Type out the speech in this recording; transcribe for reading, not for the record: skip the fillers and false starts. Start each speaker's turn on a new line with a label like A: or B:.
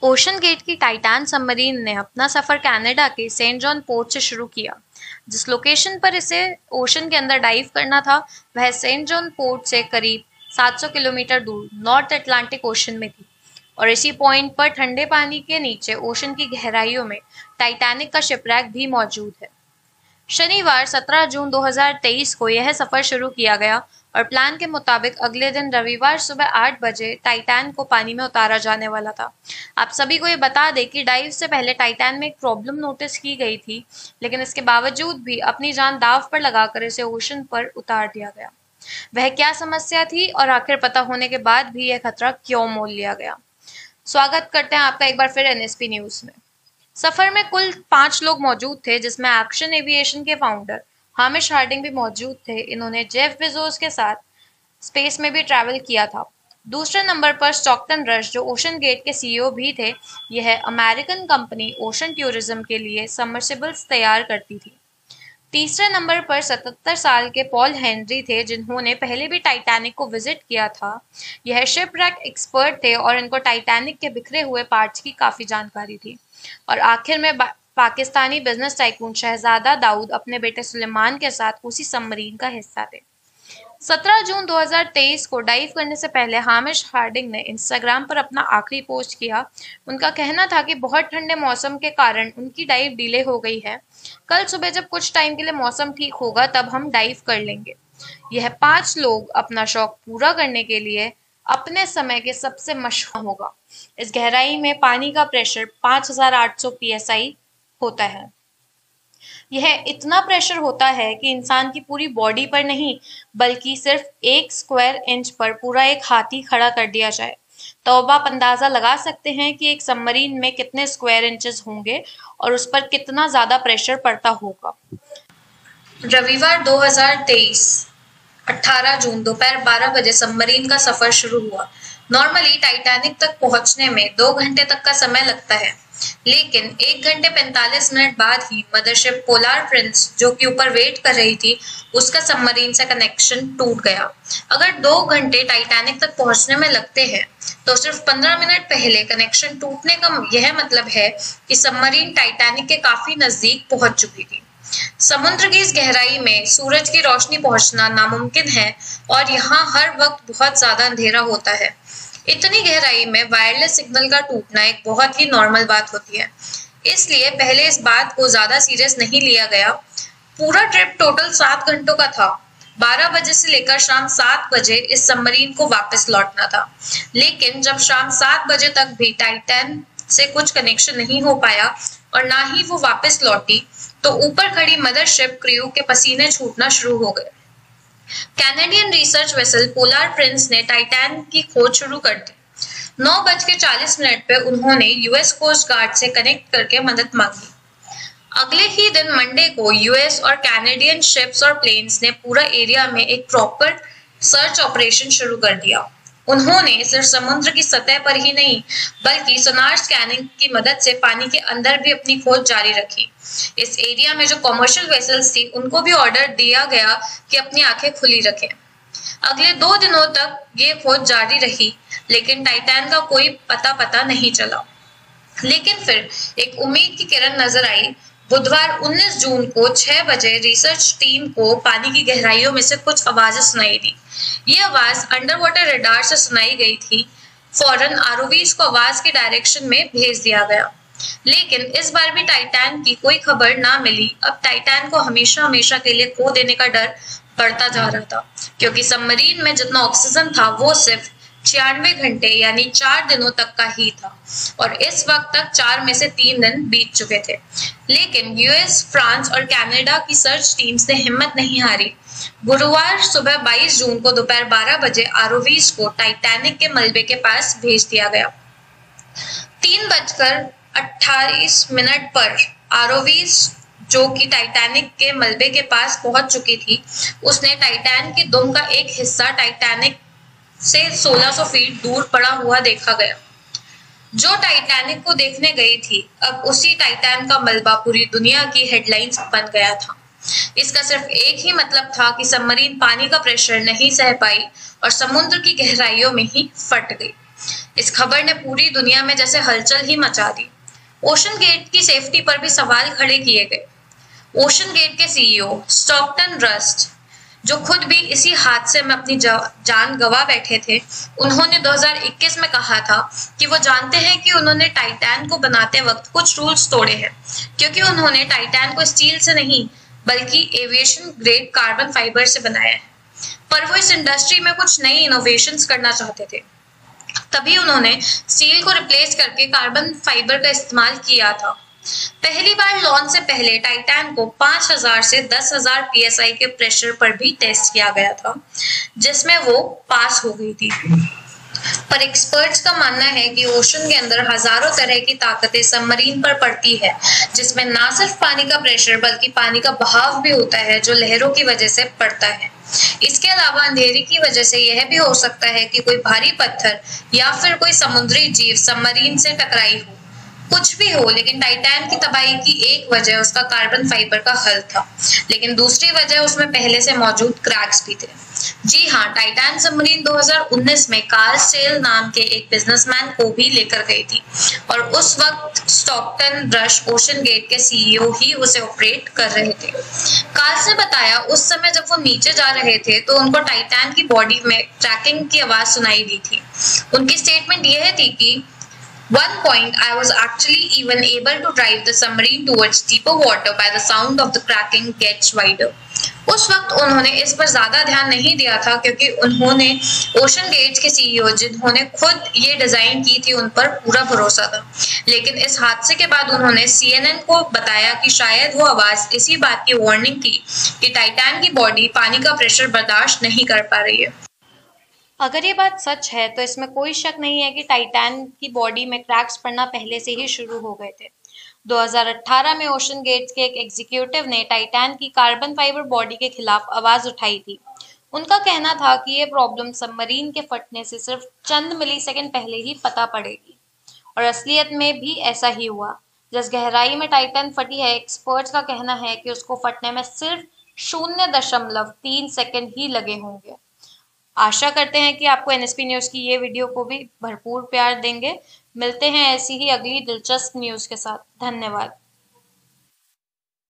A: Ocean gate की टाइटैन submarine ने अपना सफर कनाडा के सेंट जॉन पोर्ट से शुरू किया। जिस लोकेशन पर इसे ओशन के अंदर डाइव करना था, वह सेंट जॉन पोर्ट से करीब 700 किलोमीटर दूर नॉर्थ अटलांटिक ओशन में थी और इसी पॉइंट पर ठंडे पानी के नीचे ओशन की गहराइयों में टाइटैनिक का शिपरैक भी मौजूद है। शनिवार 17 जून 2023 को यह सफर शुरू किया गया और प्लान के मुताबिक अगले दिन रविवार सुबह 8 बजे टाइटैन को पानी में उतारा जाने वाला था। आप सभी को ये बता दें कि डाइव से पहले टाइटैन में एक प्रॉब्लम नोटिस की गई थी, लेकिन इसके बावजूद भी अपनी जान दांव पर लगाकर इसे ओशन पर उतार दिया गया। वह क्या समस्या थी और आखिर पता होने के बाद भी यह खतरा क्यों मोल लिया गया? स्वागत करते हैं आपका एक बार फिर एनएसपी न्यूज में। सफर में कुल 5 लोग मौजूद थे, जिसमें एक्शन एविएशन के फाउंडर हामिश हार्डिंग भी मौजूद थे। इन्होंने जेफ बेजोस के साथ स्पेस में भी ट्रैवल किया था। दूसरे नंबर पर स्टॉकटन रश, जो ओशन गेट के सीईओ भी थे। यह अमेरिकन कंपनी ओशन टूरिज्म के लिए सबमर्सिबल्स तैयार करती थी। तीसरे नंबर पर 77 साल के पॉल हेनरी थे, जिन्होंने पहले भी टाइटैनिक को विजिट किया था। यह शिपरैक एक्सपर्ट थे और इनको टाइटैनिक के बिखरे हुए पार्ट्स की काफी जानकारी थी। और आखिर में पाकिस्तानी बिजनेस टाइकून शहजादा दाऊद अपने बेटे सुलेमान के साथ उसी सबमरीन का हिस्सा थे। 17 जून 2023 को डाइव करने से पहले हामिश हार्डिंग ने इंस्टाग्राम पर अपना आखिरी पोस्ट किया। उनका कहना था कि बहुत ठंडे मौसम के कारण उनकी डाइव डिले हो गई है। कल सुबह जब कुछ टाइम के लिए मौसम ठीक होगा तब हम डाइव कर लेंगे। यह 5 लोग अपना शौक पूरा करने के लिए अपने समय के सबसे मशहूर होगा। इस गहराई में पानी का प्रेशर 5800 psi होता है। यह इतना प्रेशर होता है कि इंसान की पूरी बॉडी पर नहीं, बल्कि सिर्फ 1 स्क्वायर इंच पर पूरा एक हाथी खड़ा कर दिया जाए। तो अब आप अंदाजा लगा सकते हैं कि एक सबमरीन में कितने स्क्वायर इंचेस होंगे और उस पर कितना ज्यादा प्रेशर पड़ता होगा। रविवार 2023 18 जून दोपहर 12 बजे सबमरीन का सफर शुरू हुआ। नॉर्मली टाइटैनिक तक पहुंचने में 2 घंटे तक का समय लगता है, लेकिन 1 घंटे 45 मिनट बाद ही मदरशिप पोलार प्रिंस, जो कि ऊपर वेट कर रही थी, उसका सबमरीन से कनेक्शन टूट गया। अगर 2 घंटे टाइटैनिक तक पहुंचने में लगते हैं, तो सिर्फ 15 मिनट पहले कनेक्शन टूटने का यह मतलब है कि सबमरीन टाइटैनिक के काफी नजदीक पहुंच चुकी थी। समुद्र की इस गहराई में सूरज की रोशनी पहुंचना नामुमकिन है और यहाँ हर वक्त बहुत ज्यादा अंधेरा होता है। इतनी गहराई में वायरलेस सिग्नल का टूटना एक बहुत ही नॉर्मल बात होती है, इसलिए पहले इस बात को ज्यादा सीरियस नहीं लिया गया। पूरा ट्रिप टोटल 7 घंटों का था। 12 बजे से लेकर शाम 7 बजे इस सबमरीन को वापस लौटना था, लेकिन जब शाम 7 बजे तक भी टाइटैन से कुछ कनेक्शन नहीं हो पाया और ना ही वो वापस लौटी, तो ऊपर खड़ी मदरशिप क्रू के पसीने छूटना शुरू हो गए। Canadian research vessel polar Prince ने टाइटैन की खोज शुरू कर दी। 9:40 पे उन्होंने यूएस कोस्ट गार्ड से कनेक्ट करके मदद मांगी। अगले ही दिन मंडे को यूएस और कैनेडियन शिप्स और प्लेन्स ने पूरा एरिया में एक प्रॉपर सर्च ऑपरेशन शुरू कर दिया। उन्होंने सिर्फ समुद्र की सतह पर ही नहीं, बल्कि सोनार स्कैनिंग की मदद से पानी के अंदर भी अपनी खोज जारी रखी। इस एरिया में जो कमर्शियल वेसल्स थी, उनको भी ऑर्डर दिया गया कि अपनी आंखें खुली रखें। अगले 2 दिनों तक ये खोज जारी रही, लेकिन टाइटैन का कोई पता नहीं चला। लेकिन फिर एक उम्मीद की किरण नजर आई। बुधवार 19 जून को 6 बजे रिसर्च टीम को पानी की गहराइयों में से कुछ आवाजें सुनाई दी। ये आवाज अंडर वाटर रडार से सुनाई गई थी। फौरन आरओवीज को आवाज के डायरेक्शन में भेज दिया गया, लेकिन इस बार भी टाइटैन की कोई खबर ना मिली। अब टाइटैन को हमेशा के लिए खो देने का डर बढ़ता जा रहा था, क्योंकि सबमरीन में जितना ऑक्सीजन था वो सिर्फ 96 घंटे यानी 4 दिनों तक का ही था, और इस वक्त तक 4 में से 3 दिन बीत चुके थे। लेकिन यूएस, फ्रांस और कनाडा की सर्च टीम्स ने हिम्मत नहीं हारी। गुरुवार सुबह 22 जून को दोपहर 12 बजे आरओवीज को टाइटैनिक के मलबे के पास भेज दिया गया। 3:28 पर आरओवीज, जो कि टाइटैनिक के मलबे के पास पहुंच चुकी थी, उसने टाइटैन के दुम का एक हिस्सा टाइटैनिक से 1600 फीट दूर पड़ा हुआ देखा गया। जो टाइटैनिक को देखने गई थी, अब उसी टाइटैन का मलबा पूरी दुनिया की हेडलाइंस बन गया था। इसका सिर्फ एक ही मतलब था कि सबमरीन पानी का प्रेशर नहीं सह पाई और समुद्र की गहराइयों में ही फट गई। इस खबर ने पूरी दुनिया में जैसे हलचल ही मचा दी। ओशन गेट की सेफ्टी पर भी सवाल खड़े किए गए। ओशन गेट के सीईओ स्टॉकटन रस्ट, जो खुद भी इसी हादसे में अपनी जान गंवा बैठे थे, उन्होंने 2021 में कहा था कि वो जानते हैं कि उन्होंने टाइटैन को बनाते वक्त कुछ रूल्स तोड़े हैं, क्योंकि उन्होंने टाइटैन को स्टील से नहीं बल्कि एविएशन ग्रेड कार्बन फाइबर से बनाया है। पर वो इस इंडस्ट्री में कुछ नई इनोवेशंस करना चाहते थे, तभी उन्होंने स्टील को रिप्लेस करके कार्बन फाइबर का इस्तेमाल किया था। पहली बार लॉन्च से पहले टाइटैन को 5000 से 10,000 psi के प्रेशर पर भी टेस्ट किया गया था, जिसमें वो पास हो गई थी। पर एक्सपर्ट्स का मानना है कि ओशन के अंदर हजारों तरह की ताकतें सबमरीन पर पड़ती है, जिसमें ना सिर्फ पानी का प्रेशर बल्कि पानी का बहाव भी होता है जो लहरों की वजह से पड़ता है। इसके अलावा अंधेरे की वजह से यह भी हो सकता है कि कोई भारी पत्थर या फिर कोई समुद्री जीव सबमरीन से टकराई हो। कुछ भी हो, लेकिन टाइटैन की तबाही की एक वजह उसका कार्बन फाइबर का हल था, लेकिन दूसरी वजह उसमें पहले से मौजूद क्रैक्स भी थे। जी हाँ, टाइटैन सबमरीन 2019 में कार्ल सेल नाम के एक बिजनेसमैन को भी लेकर गई थी और उस वक्त स्टॉकटन रश ओशन गेट के सीईओ ही उसे ऑपरेट कर रहे थे। कार्ल ने बताया उस समय जब वो नीचे जा रहे थे तो उनको टाइटैन की बॉडी में क्रैकिंग की आवाज सुनाई दी थी। उनकी स्टेटमेंट यह थी कि one point, I was actually even able to drive the submarine towards deeper water by the sound of the cracking gets wider. उस वक्त उन्होंने इस पर ज्यादा ध्यान नहीं दिया था क्योंकि उन्होंने ओशन गेट्स के सीईओ जिन्होंने खुद ये डिजाइन की थी उन पर पूरा भरोसा था। लेकिन इस हादसे के बाद उन्होंने CNN को बताया कि शायद वो आवाज इसी बात की वार्निंग थी कि टाइटैन की बॉडी पानी का प्रेशर बर्दाश्त नहीं कर पा रही है। अगर ये बात सच है तो इसमें कोई शक नहीं है कि टाइटैन की बॉडी में क्रैक्स पड़ना पहले से ही शुरू हो गए थे। 2018 में ओशन गेट्स के एक एग्जीक्यूटिव ने टाइटैन की कार्बन फाइबर बॉडी के खिलाफ आवाज उठाई थी। उनका कहना था कि ये प्रॉब्लम सबमरीन के फटने से सिर्फ चंद मिलीसेकंड पहले ही पता पड़ेगी, और असलियत में भी ऐसा ही हुआ। जिस गहराई में टाइटैन फटी है, एक्सपर्ट्स का कहना है कि उसको फटने में सिर्फ 0.3 सेकंड ही लगे होंगे। आशा करते हैं कि आपको NSP न्यूज़ की ये वीडियो को भी भरपूर प्यार देंगे। मिलते हैं ऐसी ही अगली दिलचस्प न्यूज़ के साथ। धन्यवाद।